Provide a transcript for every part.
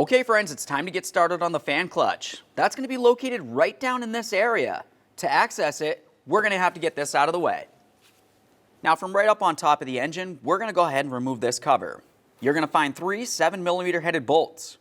Okay friends, it's time to get started on the fan clutch. That's going to be located right down in this area. To access it, we're going to have to get this out of the way. Now from right up on top of the engine, we're going to go ahead and remove this cover. You're going to find 3 7mm headed bolts.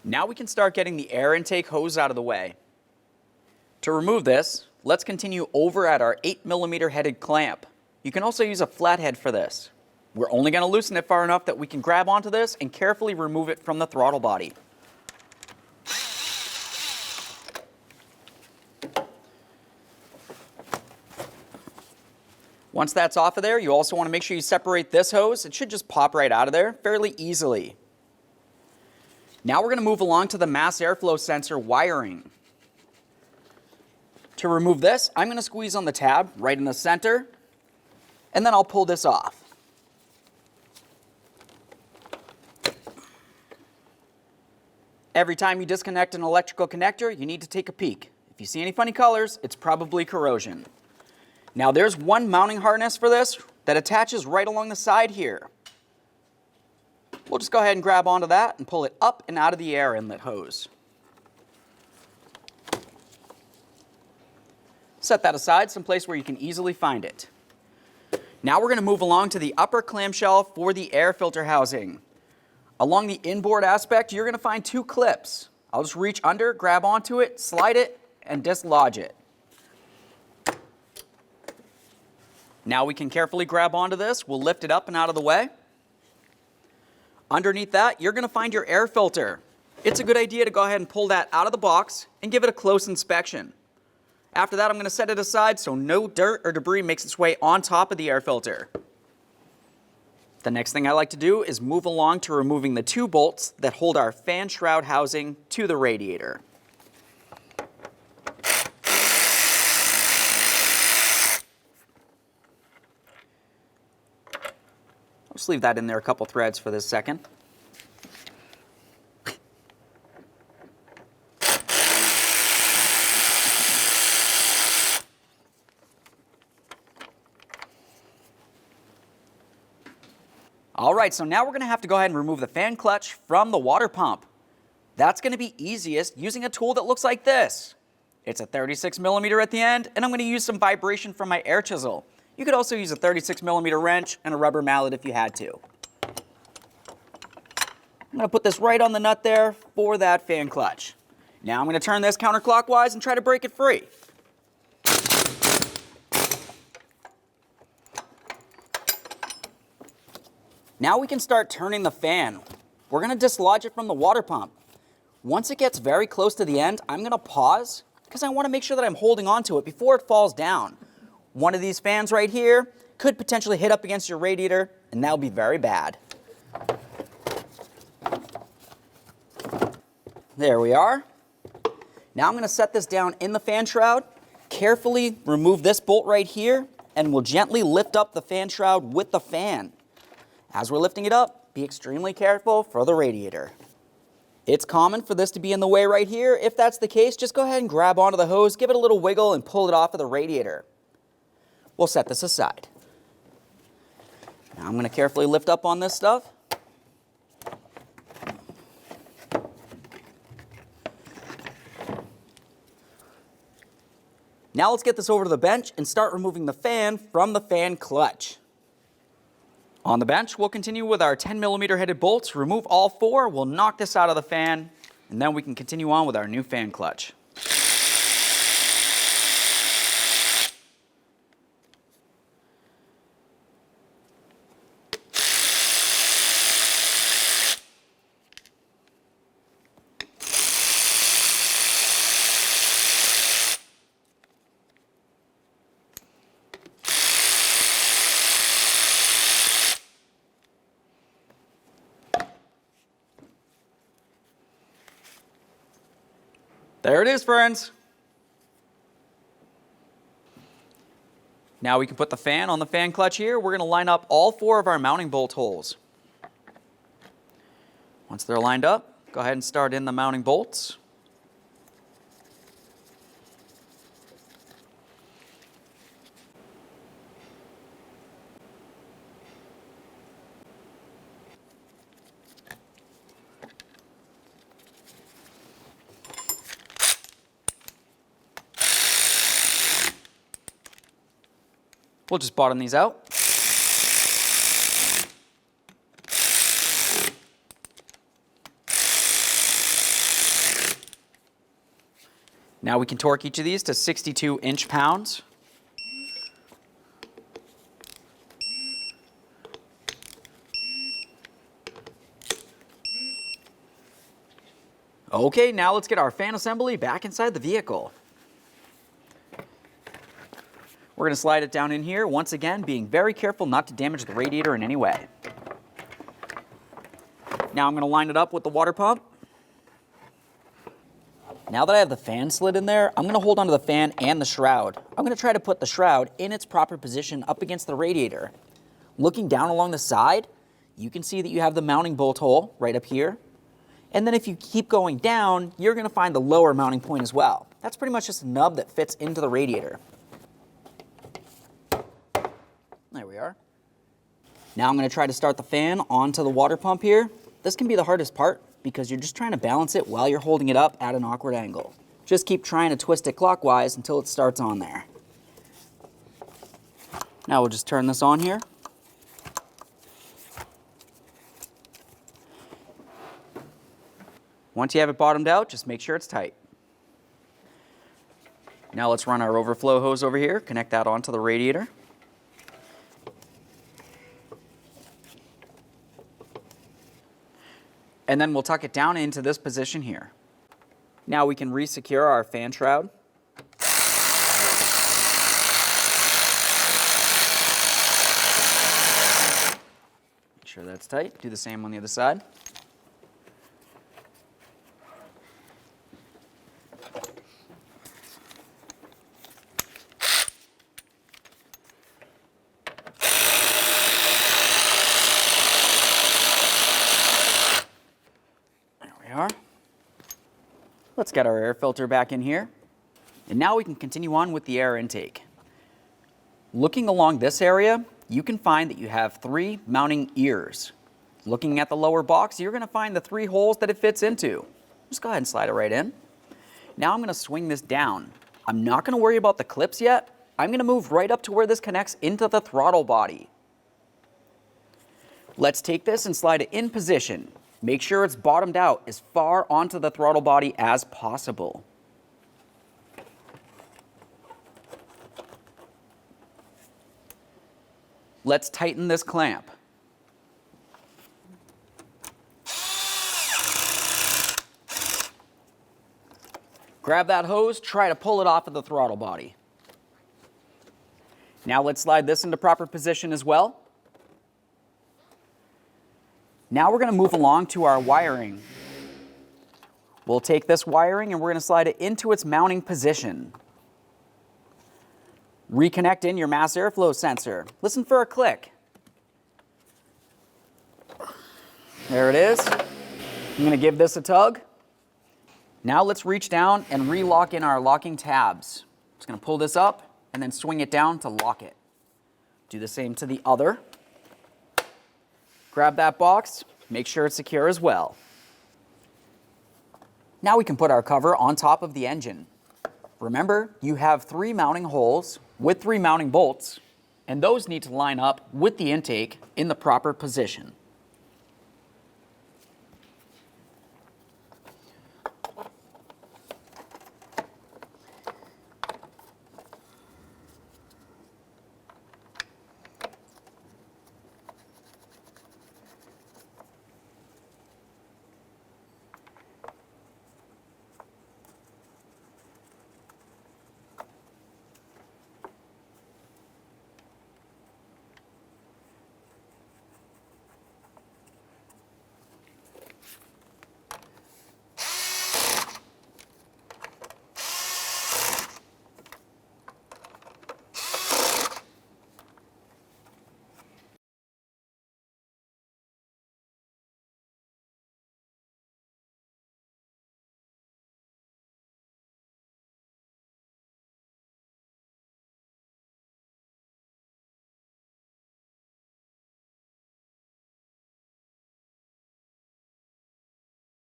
Now we can start getting the air intake hose out of the way. To remove this, let's continue over at our 8mm headed clamp. You can also use a flathead for this. We're only going to loosen it far enough that we can grab onto this and carefully remove it from the throttle body. Once that's off of there, you also want to make sure you separate this hose. It should just pop right out of there fairly easily. Now we're going to move along to the mass airflow sensor wiring. To remove this, I'm going to squeeze on the tab right in the center, and then I'll pull this off. Every time you disconnect an electrical connector, you need to take a peek. If you see any funny colors, it's probably corrosion. Now there's one mounting harness for this that attaches right along the side here. We'll just go ahead and grab onto that and pull it up and out of the air inlet hose. Set that aside someplace where you can easily find it. Now we're going to move along to the upper clamshell for the air filter housing. Along the inboard aspect, you're going to find 2 clips. I'll just reach under, grab onto it, slide it, and dislodge it. Now we can carefully grab onto this. We'll lift it up and out of the way. Underneath that, you're going to find your air filter. It's a good idea to go ahead and pull that out of the box and give it a close inspection. After that, I'm going to set it aside so no dirt or debris makes its way on top of the air filter. The next thing I like to do is move along to removing the 2 bolts that hold our fan shroud housing to the radiator. Just leave that in there a couple threads for this second. Alright, so now we're going to have to go ahead and remove the fan clutch from the water pump. That's going to be easiest using a tool that looks like this. It's a 36mm at the end, and I'm going to use some vibration from my air chisel. You could also use a 36mm wrench and a rubber mallet if you had to. I'm going to put this right on the nut there for that fan clutch. Now I'm going to turn this counterclockwise and try to break it free. Now we can start turning the fan. We're going to dislodge it from the water pump. Once it gets very close to the end, I'm going to pause because I want to make sure that I'm holding on to it before it falls down. One of these fans right here could potentially hit up against your radiator, and that would be very bad. There we are. Now I'm going to set this down in the fan shroud, carefully remove this bolt right here, and we'll gently lift up the fan shroud with the fan. As we're lifting it up, be extremely careful for the radiator. It's common for this to be in the way right here. If that's the case, just go ahead and grab onto the hose, give it a little wiggle, and pull it off of the radiator. We'll set this aside. Now I'm going to carefully lift up on this stuff. Now let's get this over to the bench and start removing the fan from the fan clutch. On the bench, we'll continue with our 10mm headed bolts. Remove all 4. We'll knock this out of the fan, and then we can continue on with our new fan clutch. There it is, friends. Now we can put the fan on the fan clutch here. We're going to line up all 4 of our mounting bolt holes. Once they're lined up, go ahead and start in the mounting bolts. We'll just bottom these out. Now we can torque each of these to 62 inch-pounds. Okay, now let's get our fan assembly back inside the vehicle. We're going to slide it down in here, once again, being very careful not to damage the radiator in any way. Now I'm going to line it up with the water pump. Now that I have the fan slid in there, I'm going to hold onto the fan and the shroud. I'm going to try to put the shroud in its proper position up against the radiator. Looking down along the side, you can see that you have the mounting bolt hole right up here. And then if you keep going down, you're going to find the lower mounting point as well. That's pretty much just a nub that fits into the radiator. There we are. Now I'm going to try to start the fan onto the water pump here. This can be the hardest part because you're just trying to balance it while you're holding it up at an awkward angle. Just keep trying to twist it clockwise until it starts on there. Now we'll just turn this on here. Once you have it bottomed out, just make sure it's tight. Now let's run our overflow hose over here, connect that onto the radiator. And then we'll tuck it down into this position here. Now we can re-secure our fan shroud. Make sure that's tight. Do the same on the other side. Let's get our air filter back in here. And now we can continue on with the air intake. Looking along this area, you can find that you have 3 mounting ears. Looking at the lower box, you're going to find the 3 holes that it fits into. Just go ahead and slide it right in. Now I'm going to swing this down. I'm not going to worry about the clips yet. I'm going to move right up to where this connects into the throttle body. Let's take this and slide it in position. Make sure it's bottomed out as far onto the throttle body as possible. Let's tighten this clamp. Grab that hose, try to pull it off of the throttle body. Now let's slide this into proper position as well. Now we're going to move along to our wiring. We'll take this wiring and we're going to slide it into its mounting position. Reconnect in your mass airflow sensor. Listen for a click. There it is. I'm going to give this a tug. Now let's reach down and re-lock in our locking tabs. Just going to pull this up and then swing it down to lock it. Do the same to the other. Grab that box, make sure it's secure as well. Now we can put our cover on top of the engine. Remember, you have 3 mounting holes with 3 mounting bolts, and those need to line up with the intake in the proper position.